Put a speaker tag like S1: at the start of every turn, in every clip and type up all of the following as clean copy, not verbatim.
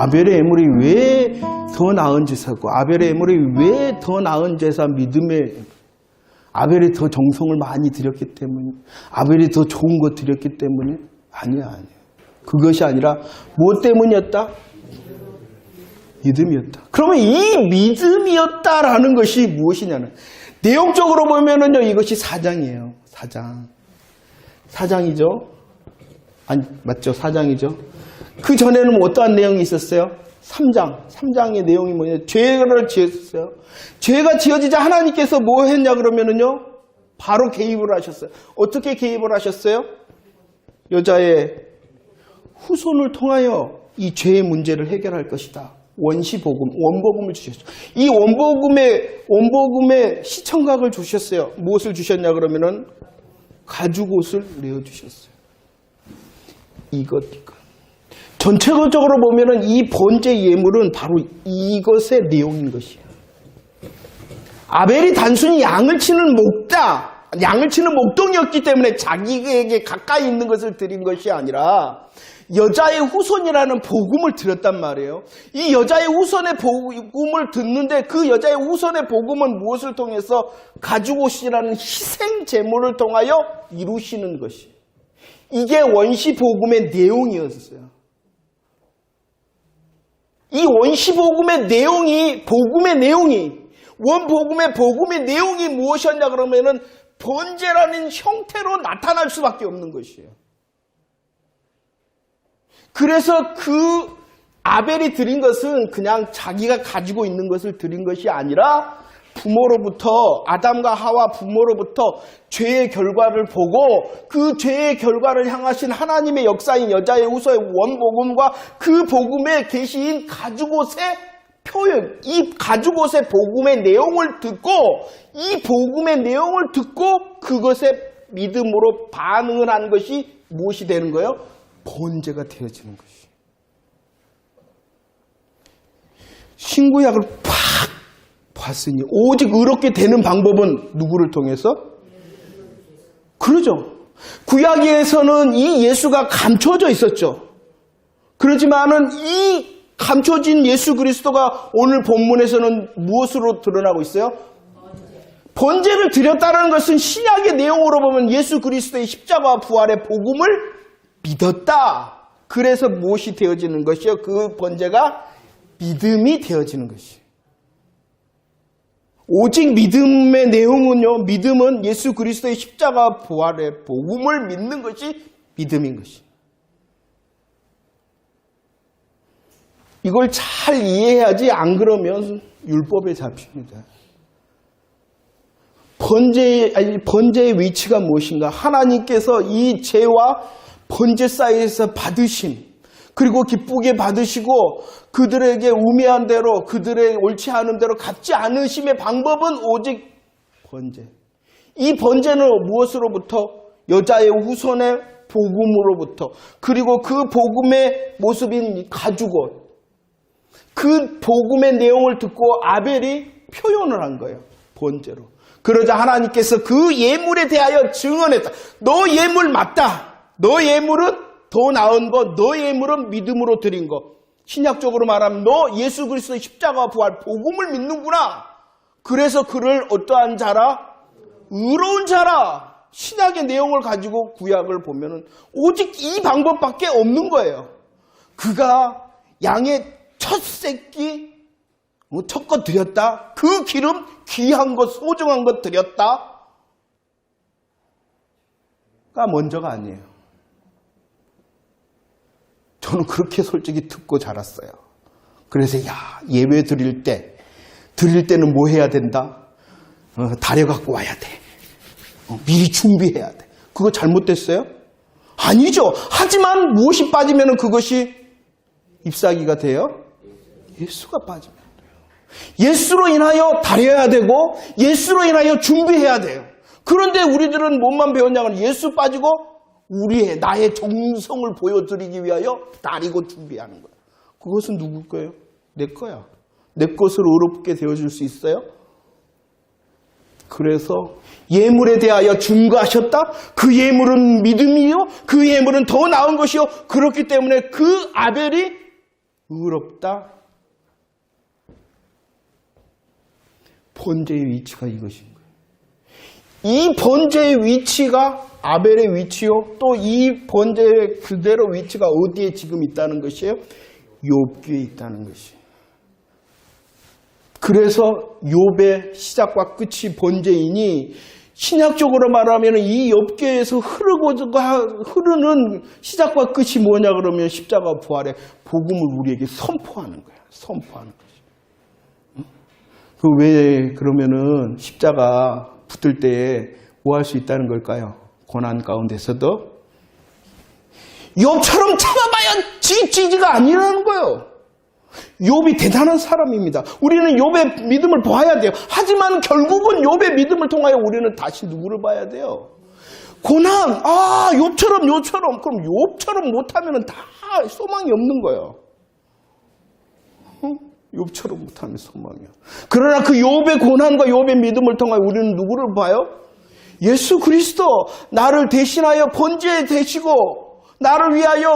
S1: 아벨의 예물이 왜 더 나은 제사고, 아벨의 예물이 왜 더 나은 제사, 믿음의 아벨이 더 정성을 많이 들였기 때문에, 아벨이 더 좋은 거 드렸기 때문에? 아니야. 그것이 아니라 뭐 때문이었다? 믿음이었다. 그러면 이 믿음이었다라는 것이 무엇이냐는, 내용적으로 보면은요, 이것이 사장이에요. 사장이죠. 아니, 맞죠? 사장이죠. 그 전에는 어떠한 내용이 있었어요? 3장의 내용이 뭐냐? 죄를 지었어요. 죄가 지어지자 하나님께서 뭐 했냐 그러면은요, 바로 개입을 하셨어요. 어떻게 개입을 하셨어요? 여자의 후손을 통하여 이 죄의 문제를 해결할 것이다. 원복음을 주셨죠. 이 원복음의 시청각을 주셨어요. 무엇을 주셨냐 그러면은 가죽옷을 내어주셨어요. 이것. 전체적으로 보면은 이 번제 예물은 바로 이것의 내용인 것이에요. 아벨이 단순히 양을 치는 목동이었기 때문에 자기에게 가까이 있는 것을 드린 것이 아니라 여자의 후손이라는 복음을 드렸단 말이에요. 이 여자의 후손의 복음을 듣는데, 그 여자의 후손의 복음은 무엇을 통해서? 가죽옷이라는 희생 제물을 통하여 이루시는 것이, 이게 원시 복음의 내용이었어요. 이 원시 복음의 내용이, 복음의 내용이 무엇이었냐 그러면은 번제라는 형태로 나타날 수밖에 없는 것이에요. 그래서 그 아벨이 드린 것은 그냥 자기가 가지고 있는 것을 드린 것이 아니라, 아담과 하와 부모로부터 죄의 결과를 보고 그 죄의 결과를 향하신 하나님의 역사인 여자의 후손의 원복음과 그 복음에 계신 가죽옷의 표현, 이 가죽옷의 복음의 내용을 듣고, 이 복음의 내용을 듣고 그것에 믿음으로 반응을 한 것이 무엇이 되는 거예요? 번제가 되어지는 것이. 신구약을 팍 봤으니 오직 의롭게 되는 방법은 누구를 통해서? 그러죠. 구약에서는 이 예수가 감춰져 있었죠. 그렇지만은 이 감춰진 예수 그리스도가 오늘 본문에서는 무엇으로 드러나고 있어요? 번제를 드렸다는 것은 신약의 내용으로 보면 예수 그리스도의 십자가와 부활의 복음을 믿었다. 그래서 무엇이 되어지는 것이요? 그 번제가 믿음이 되어지는 것이에요. 오직 믿음의 내용은요, 믿음은 예수 그리스도의 십자가 부활의 복음을 믿는 것이 믿음인 것이에요. 이걸 잘 이해해야지, 안 그러면 율법에 잡힙니다. 번제의 위치가 무엇인가? 하나님께서 이 죄와 번제 사이에서 받으심, 그리고 기쁘게 받으시고 그들에게 우매한 대로, 그들의 옳지 않은 대로 갚지 않으심의 방법은 오직 번제. 이 번제는 무엇으로부터? 여자의 후손의 복음으로부터, 그리고 그 복음의 모습인 가죽옷, 그 복음의 내용을 듣고 아벨이 표현을 한 거예요. 번제로. 그러자 하나님께서 그 예물에 대하여 증언했다. 너 예물 맞다. 너 예물은 더 나은 것, 너 예물은 믿음으로 드린 것. 신약적으로 말하면 너 예수 그리스도의 십자가와 부활 복음을 믿는구나. 그래서 그를 어떠한 자라? 의로운 자라. 신약의 내용을 가지고 구약을 보면은 오직 이 방법밖에 없는 거예요. 그가 양의 첫 새끼, 첫 것 드렸다. 그 기름 귀한 것, 소중한 것 드렸다. 가 먼저가 아니에요. 저는 그렇게 솔직히 듣고 자랐어요. 그래서 예배 드릴 때는 뭐 해야 된다? 다려갖고 와야 돼. 미리 준비해야 돼. 그거 잘못됐어요? 아니죠. 하지만 무엇이 빠지면 그것이 잎사귀가 돼요? 예수가 빠지면 돼요. 예수로 인하여 다려야 되고 예수로 인하여 준비해야 돼요. 그런데 우리들은 뭐만 배웠냐면 예수 빠지고 나의 정성을 보여드리기 위하여 다리고 준비하는 거야. 그것은 누구 거예요? 내 거야. 내 것으로 의롭게 되어줄 수 있어요? 그래서 예물에 대하여 증거하셨다? 그 예물은 믿음이요? 그 예물은 더 나은 것이요? 그렇기 때문에 그 아벨이 의롭다. 번제의 위치가 이것인 거예요. 이 번제의 위치가 아벨의 위치요. 또 이 번제의 그대로 위치가 어디에 지금 있다는 것이에요? 욥기에 있다는 것이에요. 그래서 욥의 시작과 끝이 번제이니 신약적으로 말하면 이 욥기에서 흐르는 시작과 끝이 뭐냐 그러면 십자가 부활의 복음을 우리에게 선포하는 거야. 선포하는 거지. 그 왜 그러면은 십자가 붙을 때에 뭐 할 수 있다는 걸까요? 고난 가운데서도 욥처럼 참아봐야 지지가 아니라는 거예요. 욥이 대단한 사람입니다. 우리는 욥의 믿음을 봐야 돼요. 하지만 결국은 욥의 믿음을 통하여 우리는 다시 누구를 봐야 돼요? 고난, 욥처럼. 그럼 욥처럼 못하면 다 소망이 없는 거예요. 욥처럼 못하면 소망이야. 그러나 그 욥의 고난과 욥의 믿음을 통하여 우리는 누구를 봐요? 예수 그리스도, 나를 대신하여 번제 되시고 나를 위하여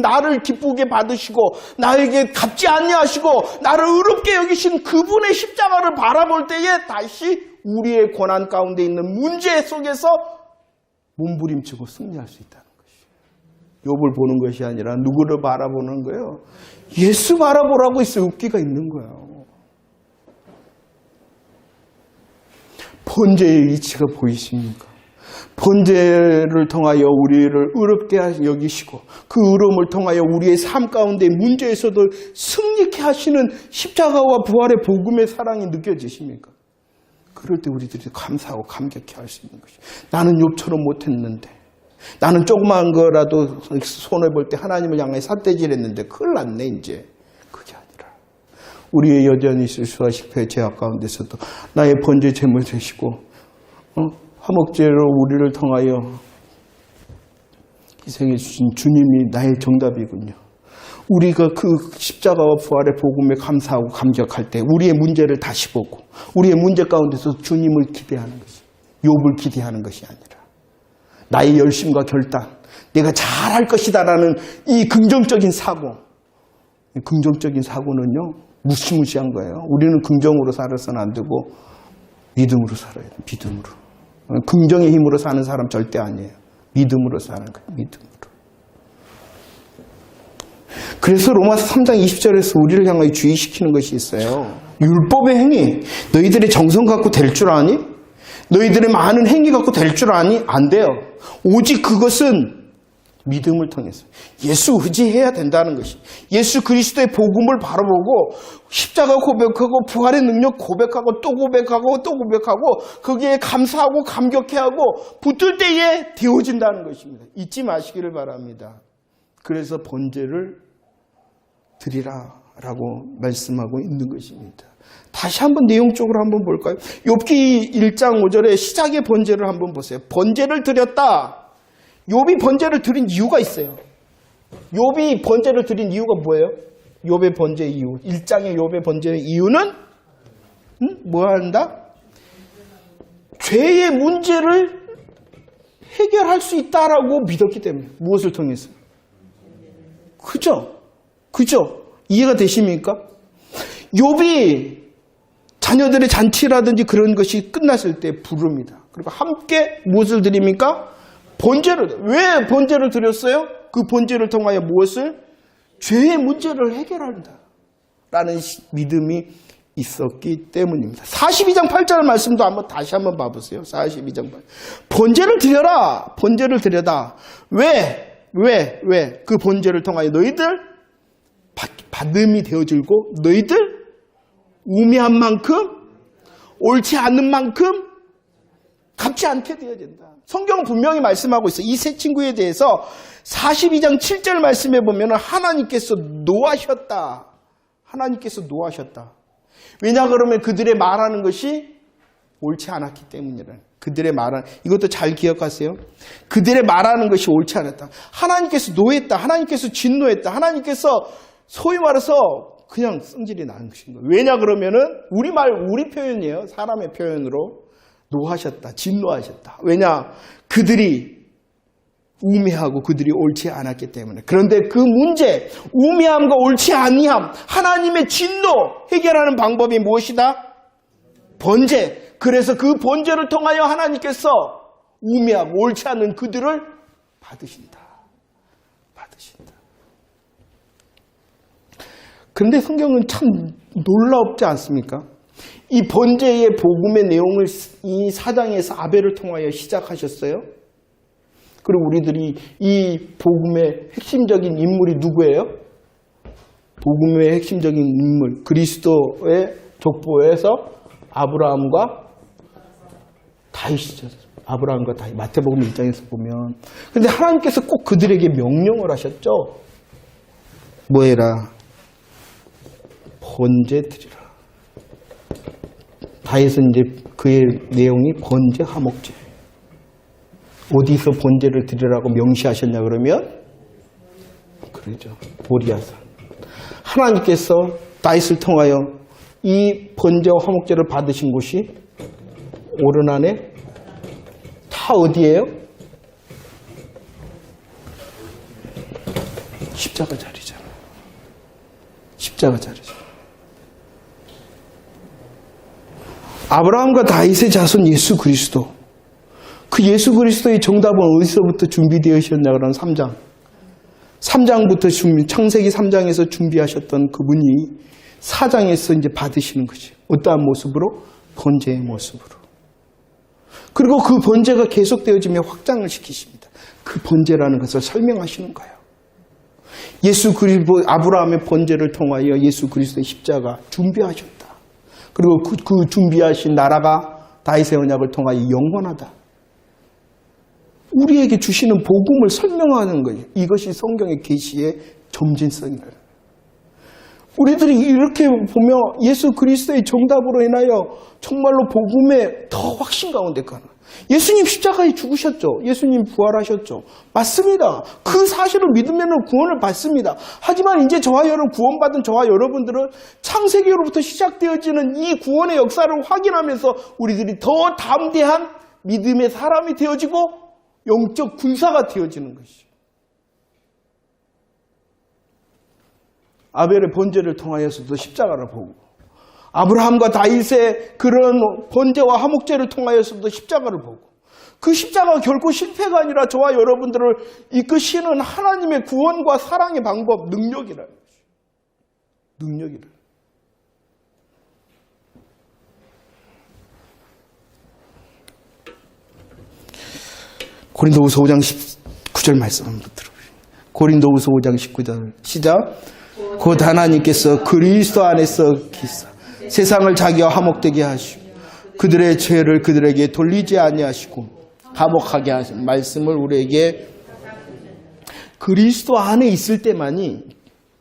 S1: 나를 기쁘게 받으시고 나에게 갚지 아니하시고 나를 의롭게 여기신 그분의 십자가를 바라볼 때에 다시 우리의 고난 가운데 있는 문제 속에서 몸부림치고 승리할 수 있다는 것이에요. 욥을 보는 것이 아니라 누구를 바라보는 거예요? 예수 바라보라고 욥기가 있는 거예요. 번제의 위치가 보이십니까? 번제를 통하여 우리를 의롭게 여기시고 그 의로움을 통하여 우리의 삶 가운데 문제에서도 승리케 하시는 십자가와 부활의 복음의 사랑이 느껴지십니까? 그럴 때 우리들이 감사하고 감격해 할 수 있는 것이죠. 나는 욥처럼 못했는데, 나는 조그마한 거라도 손해볼 때 하나님을 향해 삿대질했는데 큰일 났네 이제. 그게 아니라 우리의 여전히 수수와 죄악 가운데서도 나의 번제 제물 되시고 화목제로 우리를 통하여 희생해 주신 주님이 나의 정답이군요. 우리가 그 십자가와 부활의 복음에 감사하고 감격할 때 우리의 문제를 다시 보고 우리의 문제 가운데서 주님을 기대하는 것이, 욥을 기대하는 것이 아니라 나의 열심과 결단, 내가 잘할 것이다라는 이 긍정적인 사고, 긍정적인 사고는요 무시무시한 거예요. 우리는 긍정으로 살아서는 안 되고 믿음으로 살아야 돼요. 믿음으로. 긍정의 힘으로 사는 사람 절대 아니에요. 믿음으로 사는 거예요. 믿음으로. 그래서 로마서 3장 20절에서 우리를 향하여 주의시키는 것이 있어요. 율법의 행위, 너희들의 정성 갖고 될 줄 아니? 너희들의 많은 행위 갖고 될 줄 아니? 안 돼요. 오직 그것은 믿음을 통해서 예수 의지해야 된다는 것이, 예수 그리스도의 복음을 바라보고 십자가 고백하고 부활의 능력 고백하고 또 고백하고 또 고백하고 거기에 감사하고 감격해하고 붙을 때에 되어진다는 것입니다. 잊지 마시기를 바랍니다. 그래서 번제를 드리라라고 말씀하고 있는 것입니다. 다시 한번 내용적으로 한번 볼까요? 욥기 1장 5절에 시작의 번제를 한번 보세요. 번제를 드렸다. 욥이 번제를 드린 이유가 있어요. 욥이 번제를 드린 이유가 뭐예요? 욥의 번제 이유. 1장의 욥의 번제의 이유는 뭐 한다? 죄의 문제를 해결할 수 있다라고 믿었기 때문에. 무엇을 통해서? 그죠? 이해가 되십니까? 욥이 자녀들의 잔치라든지 그런 것이 끝났을 때 부릅니다. 그리고 함께 무엇을 드립니까? 번제를. 왜 번제를 드렸어요? 그 번제를 통하여 무엇을? 죄의 문제를 해결한다 라는 믿음이 있었기 때문입니다. 42장 8절 말씀도 다시 한번 봐보세요. 42장 8절. 번제를 드려라. 번제를 드려다. 왜? 그 번제를 통하여 너희들 받음이 되어질고 너희들 우매한 만큼 옳지 않는 만큼 갚지 않게 되어야 된다. 성경은 분명히 말씀하고 있어요. 이 세 친구에 대해서 42장 7절 말씀해 보면 하나님께서 노하셨다. 하나님께서 노하셨다. 왜냐 그러면 그들의 말하는 것이 옳지 않았기 때문이라. 그들의 말은 이것도 잘 기억하세요. 그들의 말하는 것이 옳지 않았다. 하나님께서 노했다. 하나님께서 진노했다. 하나님께서 소위 말해서 그냥 성질이 나는 것인 거예요. 왜냐 그러면은 우리 표현이에요. 사람의 표현으로 노하셨다. 진노하셨다. 왜냐 그들이 우매하고 그들이 옳지 않았기 때문에. 그런데 그 문제, 우매함과 옳지 아니함, 하나님의 진노 해결하는 방법이 무엇이다? 번제. 그래서 그 번제를 통하여 하나님께서 우매하고 옳지 않은 그들을 받으신다. 그런데 성경은 참 놀랍지 않습니까? 이 번제의 복음의 내용을 이 4장에서 아벨을 통하여 시작하셨어요. 그리고 우리들이 이 복음의 핵심적인 인물이 누구예요? 복음의 핵심적인 인물, 그리스도의 족보에서 아브라함과 다윗이죠. 아브라함과 다윗. 마태복음 1장에서 보면. 근데 하나님께서 꼭 그들에게 명령을 하셨죠. 뭐 해라? 번제 드리라. 다윗은 이제 그의 내용이 번제, 화목제. 어디서 번제를 드리라고 명시하셨냐 그러면 그러죠. 보리아산. 하나님께서 다윗을 통하여 이 번제와 화목제를 받으신 곳이 오른 안에 다 어디예요? 십자가 자리잖아. 십자가 자리죠. 아브라함과 다윗의 자손 예수 그리스도. 그 예수 그리스도의 정답은 어디서부터 준비되었냐 그러면 3장. 3장부터 창세기 3장에서 준비하셨던 그분이 4장에서 이제 받으시는 거지. 어떠한 모습으로? 번제의 모습으로. 그리고 그 번제가 계속되어지며 확장을 시키십니다. 그 번제라는 것을 설명하시는 거예요. 예수 그리스도, 아브라함의 번제를 통하여 예수 그리스도의 십자가 준비하셨다. 그리고 그 준비하신 나라가 다윗의 언약을 통하여 영원하다. 우리에게 주시는 복음을 설명하는 거예요. 이것이 성경의 계시의 점진성이라. 우리들이 이렇게 보면 예수 그리스도의 정답으로 인하여 정말로 복음의 더 확신 가운데 가는. 예수님 십자가에 죽으셨죠. 예수님 부활하셨죠. 맞습니다. 그 사실을 믿으면 구원을 받습니다. 하지만 이제 구원받은 저와 여러분들은 창세기로부터 시작되어지는 이 구원의 역사를 확인하면서 우리들이 더 담대한 믿음의 사람이 되어지고 영적 군사가 되어지는 것이죠. 아벨의 번제를 통하여서도 십자가를 보고, 아브라함과 다윗의 그런 번제와 화목제를 통하여서도 십자가를 보고, 그 십자가가 결코 실패가 아니라 저와 여러분들을 이끄시는 하나님의 구원과 사랑의 방법, 능력이라는 것이죠. 능력이라. 고린도후서 5장 19절 말씀 한번 들어보세요. 고린도후서 5장 19절 시작. 곧 하나님께서 그리스도 안에서 기사 세상을 자기와 화목되게 하시고 그들의 죄를 그들에게 돌리지 아니하시고 화목하게 하신 말씀을 우리에게 그리스도 안에 있을 때만이,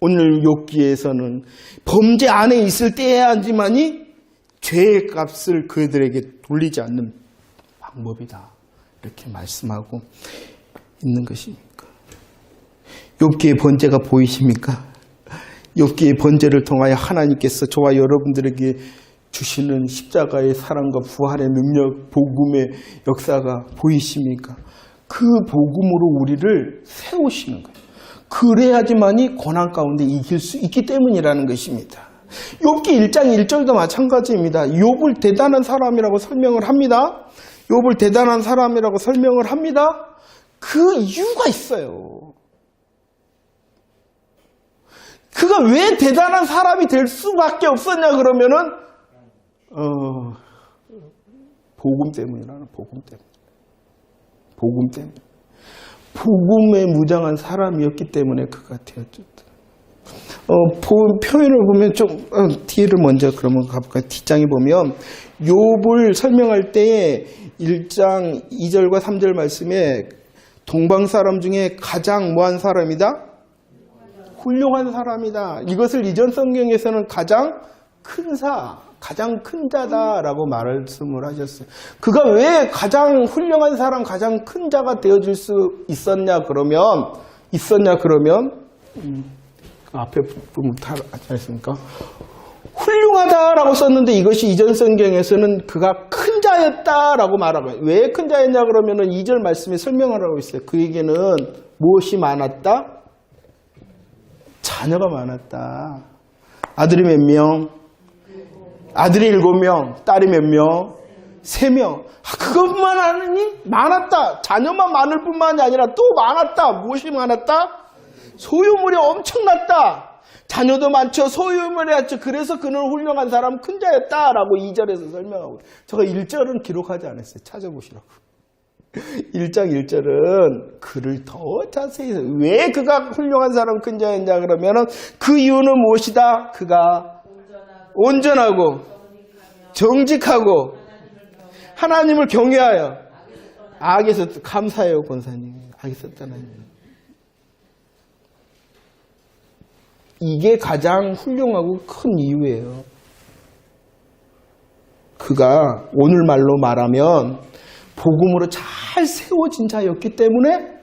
S1: 오늘 욥기에서는 범죄 안에 있을 때야지만이 죄의 값을 그들에게 돌리지 않는 방법이다. 이렇게 말씀하고 있는 것입니까? 욥기의 번제가 보이십니까? 욥기의 번제를 통하여 하나님께서 저와 여러분들에게 주시는 십자가의 사랑과 부활의 능력, 복음의 역사가 보이십니까? 그 복음으로 우리를 세우시는 거예요. 그래야지만이 고난 가운데 이길 수 있기 때문이라는 것입니다. 욥기 1장 1절도 마찬가지입니다. 욥을 대단한 사람이라고 설명을 합니다. 욥을 대단한 사람이라고 설명을 합니다. 그 이유가 있어요. 그가 왜 대단한 사람이 될 수밖에 없었냐 그러면은 복음 때문이라는, 복음 때문에. 복음 때문에. 복음에 무장한 사람이었기 때문에 그가 되었죠. 표현을 보면 좀 뒤를 먼저 그러면 가볼까요? 뒷장에 보면 욥을 설명할 때에 1장 2절과 3절 말씀에 동방 사람 중에 가장 뭐한 사람이다? 훌륭한 사람이다. 이것을 이전 성경에서는 가장 큰 가장 큰 자다라고 말씀을 하셨어요. 그가 왜 가장 훌륭한 사람, 가장 큰 자가 되어질 수 있었냐 그러면 앞에 부분 다 하지 않습니까? 훌륭하다라고 썼는데 이것이 이전 성경에서는 그가 큰 자 자였다라고 말하고 있어요. 왜 큰 자였냐 그러면은 2절 말씀에 설명을 하고 있어요. 그에게는 무엇이 많았다? 자녀가 많았다. 아들이 몇 명? 아들이 7명, 딸이 몇 명? 3명. 그것만 아느니 많았다. 자녀만 많을 뿐만이 아니라 또 많았다. 무엇이 많았다? 소유물이 엄청났다. 자녀도 많죠. 소유물이 많죠. 그래서 그는 훌륭한 사람, 큰 자였다라고 2절에서 설명하고. 제가 1절은 기록하지 않았어요. 찾아보시라고. 1장 1절은 그를 더 자세히 해서 왜 그가 훌륭한 사람, 큰 자였냐 그러면은 그 이유는 무엇이다? 그가 온전하고 정직하고 하나님을 경외하여 악에서 감사해요. 권사님. 악에서 떠나요. 이게 가장 훌륭하고 큰 이유예요. 그가 오늘말로 말하면 복음으로 잘 세워진 자였기 때문에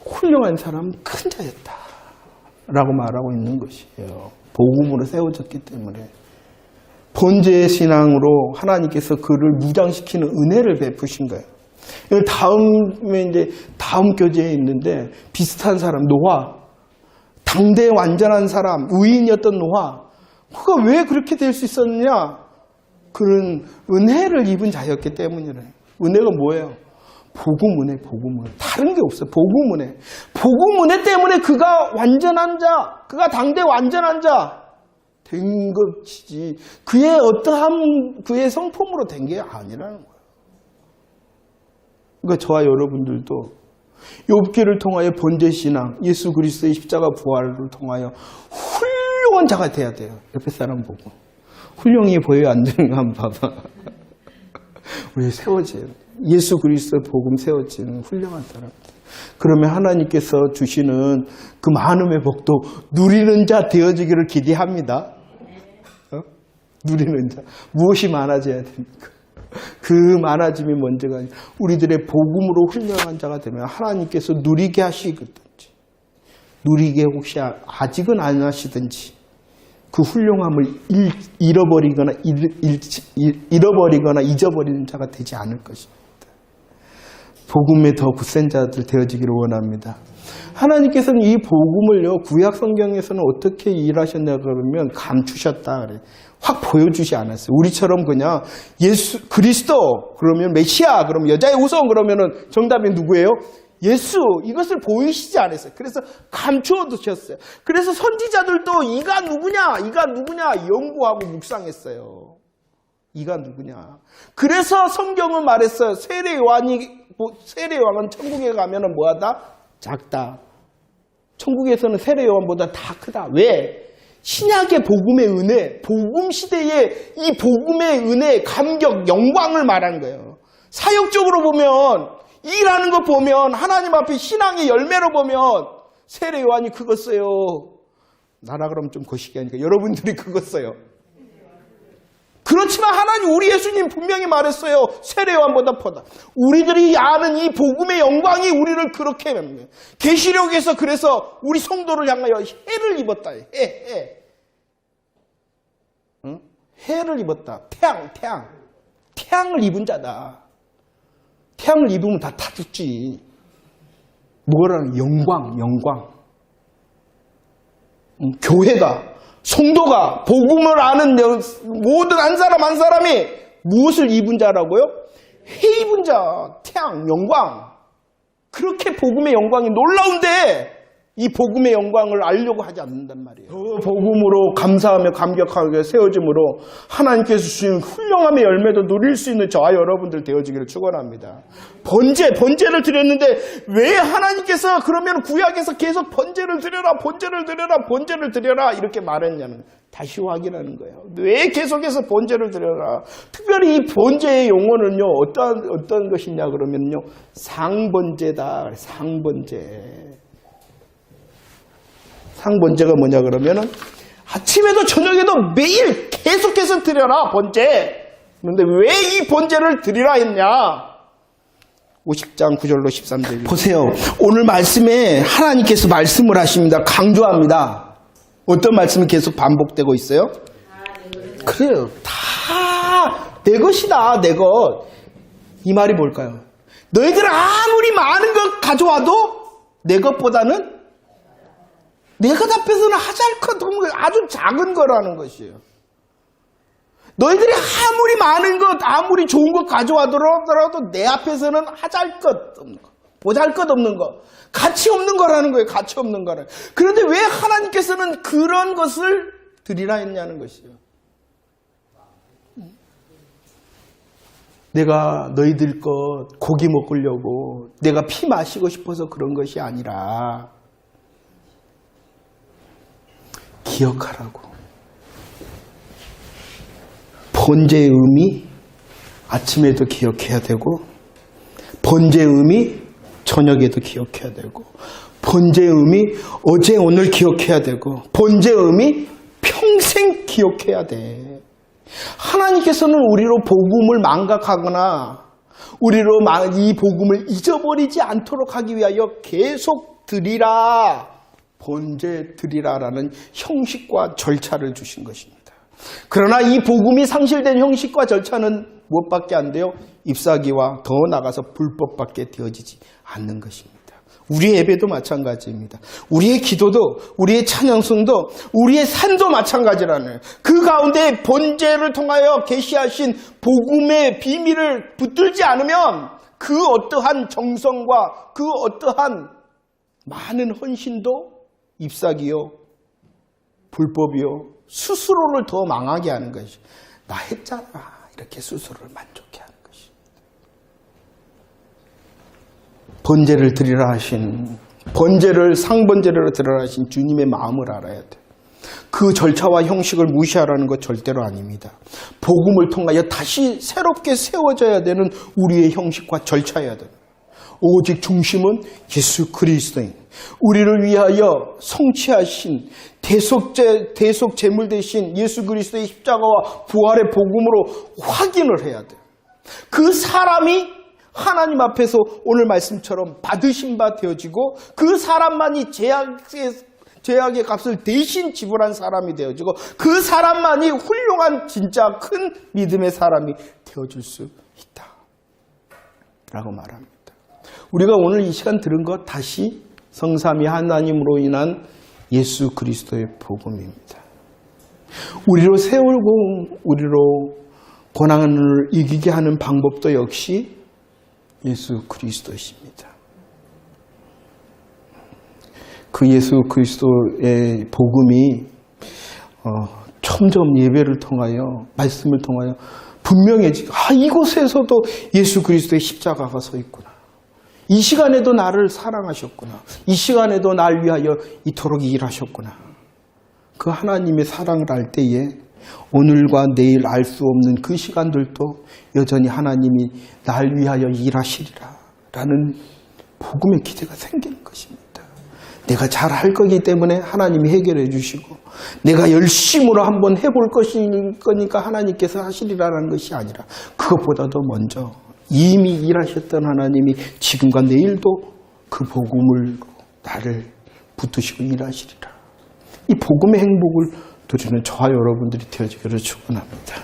S1: 훌륭한 사람, 큰 자였다 라고 말하고 있는 것이에요. 복음으로 세워졌기 때문에. 번제의 신앙으로 하나님께서 그를 무장시키는 은혜를 베푸신 거예요. 다음에 이제 다음 교재에 있는데 비슷한 사람, 노아. 당대 완전한 사람, 의인이었던 노아. 그가 왜 그렇게 될 수 있었느냐? 그런 은혜를 입은 자였기 때문이래. 은혜가 뭐예요? 복음 은혜, 복음 은혜. 다른 게 없어요. 복음 은혜. 복음 은혜 때문에 그가 완전한 자, 그가 당대 완전한 자 된 것이지 그의 어떠한 그의 성품으로 된 게 아니라는 거예요. 그러니까 저와 여러분들도 욥기를 통하여 번제신앙, 예수 그리스도의 십자가 부활을 통하여 훌륭한 자가 돼야 돼요. 옆에 사람 보고. 훌륭히 보여요? 안 되는 한번 봐봐. 우리 세워져요. 예수 그리스도의 복음 세워지는 훌륭한 사람. 그러면 하나님께서 주시는 그 많음의 복도 누리는 자 되어지기를 기대합니다. 누리는 자. 무엇이 많아져야 됩니까? 그 많아짐이 먼저가 아니라 우리들의 복음으로 훌륭한 자가 되면 하나님께서 누리게 하시든지 누리게 혹시 아직은 안 하시든지 그 훌륭함을 잃어버리거나 잊어버리는 자가 되지 않을 것입니다. 복음에 더 굳센 자들 되어지기를 원합니다. 하나님께서는 이 복음을요, 구약 성경에서는 어떻게 일하셨냐 그러면 감추셨다 그래요. 확 보여주지 않았어요. 우리처럼 그냥 예수 그리스도 그러면 메시아 그러면 여자의 후손 그러면은 정답이 누구예요? 예수. 이것을 보이시지 않았어요. 그래서 감추어 두셨어요. 그래서 선지자들도 이가 누구냐 연구하고 묵상했어요. 이가 누구냐. 그래서 성경은 말했어요. 세례 요한은 천국에 가면은 뭐하다? 작다. 천국에서는 세례 요한보다 다 크다. 왜? 신약의 복음의 은혜, 복음 시대의 이 복음의 은혜, 감격, 영광을 말한 거예요. 사역적으로 보면, 일하는 거 보면, 하나님 앞에 신앙의 열매로 보면, 세례 요한이 그거 써요. 나라 그러면 좀 거시기 하니까 여러분들이 그거 써요. 그렇지만 하나님, 우리 예수님 분명히 말했어요. 세례 요한보다 퍼다. 우리들이 아는 이 복음의 영광이 우리를 그렇게 하는 거예요. 계시록에서 그래서 우리 성도를 향하여 해를 입었다. 해. 응? 해를 입었다. 태양을 입은 자다. 태양을 입으면 다 타죽지. 뭐라는 영광. 교회가, 성도가, 복음을 아는 모든 한 사람 한 사람이 무엇을 입은 자라고요? 해 입은 자, 태양, 영광. 그렇게 복음의 영광이 놀라운데 이 복음의 영광을 알려고 하지 않는단 말이에요. 복음으로 감사하며 감격하게 세워짐으로 하나님께서 주신 훌륭함의 열매도 누릴 수 있는 저와 여러분들 되어지기를 축원합니다. 번제를 드렸는데 왜 하나님께서 그러면 구약에서 계속 번제를 드려라 이렇게 말했냐는 다시 확인하는 거예요. 왜 계속해서 번제를 드려라. 특별히 이 번제의 용어는요 어떤 것이냐 그러면요 상번제다. 상번제가 뭐냐 그러면은 아침에도 저녁에도 매일 계속해서 드려라 번제. 그런데 왜 이 번제를 드리라 했냐? 50장 9절로 13절 보세요. 오늘 말씀에 하나님께서 말씀을 하십니다. 강조합니다. 어떤 말씀이 계속 반복되고 있어요? 그래요. 다 내 것이다, 내 것. 이 말이 뭘까요? 너희들 아무리 많은 것 가져와도 내 것보다는 내 것 앞에서는 하잘것 아주 작은 거라는 것이에요. 너희들이 아무리 많은 것, 아무리 좋은 것 가져와더라도 내 앞에서는 하잘것 없는 거, 보잘것 없는 거, 가치 없는 거라는 거예요. 가치 없는 거는. 그런데 왜 하나님께서는 그런 것을 드리라 했냐는 것이에요. 내가 너희들 것 고기 먹으려고 내가 피 마시고 싶어서 그런 것이 아니라 기억하라고. 번제의 의미 아침에도 기억해야 되고, 번제의 의미 저녁에도 기억해야 되고, 번제의 의미 어제 오늘 기억해야 되고, 번제의 의미 평생 기억해야 돼. 하나님께서는 우리로 복음을 망각하거나 우리로 이 복음을 잊어버리지 않도록 하기 위하여 계속 드리라, 번제 드리라라는 형식과 절차를 주신 것입니다. 그러나 이 복음이 상실된 형식과 절차는 무엇밖에 안 돼요? 잎사귀와 더 나아가서 불법밖에 되어지지 않는 것입니다. 우리의 예배도 마찬가지입니다. 우리의 기도도, 우리의 찬양성도, 우리의 산도 마찬가지라는, 그 가운데 번제를 통하여 계시하신 복음의 비밀을 붙들지 않으면 그 어떠한 정성과 그 어떠한 많은 헌신도 잎사귀요, 불법이요, 스스로를 더 망하게 하는 것이, 나 했잖아, 이렇게 스스로를 만족해 하는 것이. 번제를 드리라 하신, 번제를 상번제로 드리라 하신 주님의 마음을 알아야 돼. 그 절차와 형식을 무시하라는 것 절대로 아닙니다. 복음을 통하여 다시 새롭게 세워져야 되는 우리의 형식과 절차여야 됩니다. 오직 중심은 예수 그리스도인, 우리를 위하여 성취하신 대속 제물 되신 예수 그리스도의 십자가와 부활의 복음으로 확인을 해야 돼요. 그 사람이 하나님 앞에서 오늘 말씀처럼 받으신 바 되어지고, 그 사람만이 죄악의 값을 대신 지불한 사람이 되어지고, 그 사람만이 훌륭한 진짜 큰 믿음의 사람이 되어줄 수 있다 라고 말합니다. 우리가 오늘 이 시간 들은 것 다시 성삼위 하나님으로 인한 예수 그리스도의 복음입니다. 우리로 세우고 우리로 고난을 이기게 하는 방법도 역시 예수 그리스도이십니다. 그 예수 그리스도의 복음이 점점 예배를 통하여, 말씀을 통하여 분명해지고, 이곳에서도 예수 그리스도의 십자가가 서 있구나. 이 시간에도 나를 사랑하셨구나. 이 시간에도 날 위하여 이토록 일하셨구나. 그 하나님의 사랑을 알 때에 오늘과 내일 알 수 없는 그 시간들도 여전히 하나님이 날 위하여 일하시리라 라는 복음의 기대가 생기는 것입니다. 내가 잘할 거기 때문에 하나님이 해결해 주시고, 내가 열심으로 한번 해볼 거니까 하나님께서 하시리라는 것이 아니라, 그것보다도 먼저 이미 일하셨던 하나님이 지금과 내일도 그 복음을 나를 붙드시고 일하시리라. 이 복음의 행복을 누리는 저와 여러분들이 되어지기를 축원합니다.